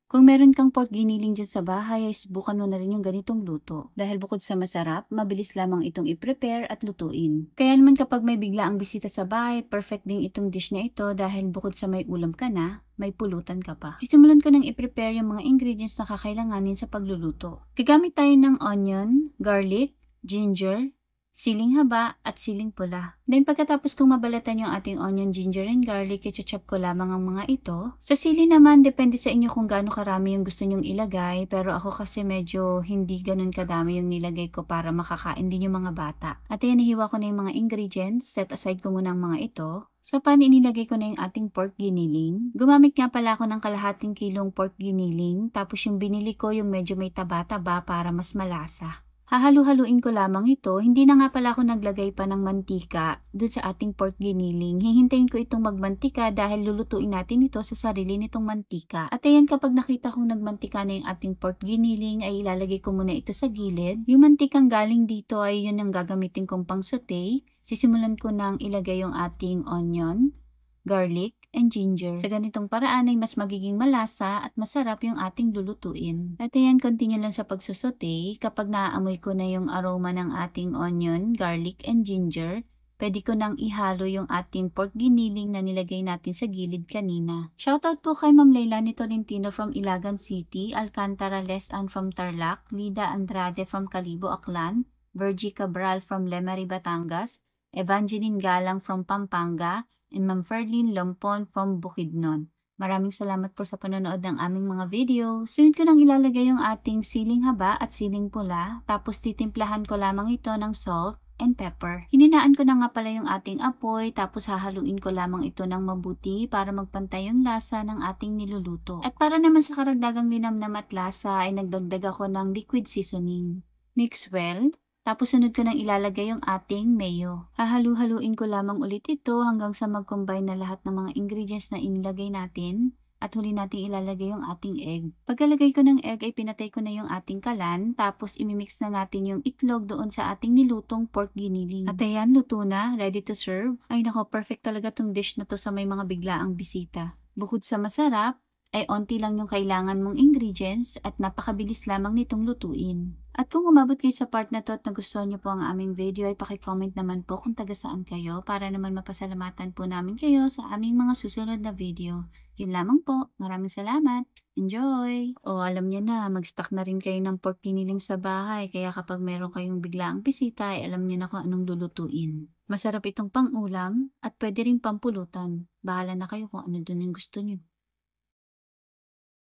Kung meron kang pork giniling dyan sa bahay, ay subukan mo na rin yung ganitong luto. Dahil bukod sa masarap, mabilis lamang itong i-prepare at lutuin. Kaya naman kapag may bigla ang bisita sa bahay, perfect din itong dish na ito dahil bukod sa may ulam ka na, may pulutan ka pa. Sisimulan ko nang i-prepare yung mga ingredients na kakailanganin sa pagluluto. Gagamit tayo ng onion, garlic, ginger, siling haba at siling pula. Then pagkatapos kong mabalatan yung ating onion, ginger, and garlic, i-chop ko lamang ang mga ito. Sa sili naman, depende sa inyo kung gaano karami yung gusto nyong ilagay. Pero ako kasi medyo hindi ganun kadami yung nilagay ko para makakain din yung mga bata. At ayan, nahiwa ko na yung mga ingredients. Set aside ko muna ang mga ito. Sa pan, inilagay ko na yung ating pork giniling. Gumamit nga pala ako ng kalahating kilong pork giniling. Tapos yung binili ko yung medyo may taba-taba para mas malasa. Hahalu-haluin ko lamang ito. Hindi na nga pala ako naglagay pa ng mantika dun sa ating pork giniling. Hihintayin ko itong magmantika dahil lulutuin natin ito sa sarili nitong mantika. At ayan, kapag nakita kong nagmantika na yung ating pork giniling, ay ilalagay ko muna ito sa gilid. Yung mantikang galing dito ay yun ang gagamitin kong pang saute. Sisimulan ko nang ilagay yung ating onion, garlic, and ginger. Sa ganitong paraan ay mas magiging malasa at masarap yung ating lulutuin. At ayan, continue lang sa pagsusote. Kapag naaamoy ko na yung aroma ng ating onion, garlic, and ginger, pwede ko nang ihalo yung ating pork giniling na nilagay natin sa gilid kanina. Shoutout po kay Ma'am Leilani Tolentino from Ilagan City, Alcantara Lesan from Tarlac, Lida Andrade from Calibo, Aklan, Virgie Cabral from Lemery, Batangas, Evangeline Galang from Pampanga, and Ma'am Ferlin Lompon from Bukidnon. Maraming salamat po sa panonood ng aming mga video. Sunod ko nang ilalagay yung ating siling haba at siling pula, tapos titimplahan ko lamang ito ng salt and pepper. Hininaan ko na nga pala yung ating apoy, tapos hahaluin ko lamang ito ng mabuti para magpantay yung lasa ng ating niluluto. At para naman sa karagdagang linamnam at lasa ay nagdagdag ako ng liquid seasoning. Mix well. Tapos sunod ko nang ilalagay yung ating mayo. Hahalu-haluin ko lamang ulit ito hanggang sa mag-combine na lahat ng mga ingredients na inilagay natin. At huli nating ilalagay yung ating egg. Pagkalagay ko ng egg ay pinatay ko na yung ating kalan. Tapos imimix na natin yung itlog doon sa ating nilutong pork giniling. At ayan, luto na. Ready to serve. Ay nako, perfect talaga tong dish na to sa may mga biglaang bisita. Bukod sa masarap, ay onti lang yung kailangan mong ingredients at napakabilis lamang nitong lutuin. At kung umabot kayo sa part na to at nagustuhan niyo po ang aming video, ay pakicomment naman po kung taga saan kayo para naman mapasalamatan po namin kayo sa aming mga susunod na video. Yun lamang po. Maraming salamat. Enjoy! O alam niyo na, mag-stock na rin kayo ng pork giniling sa bahay, kaya kapag meron kayong biglaang bisita, ay alam niyo na kung anong lulutuin. Masarap itong pang-ulam at pwede rin pampulutan. Bahala na kayo kung ano dun yung gusto niyo.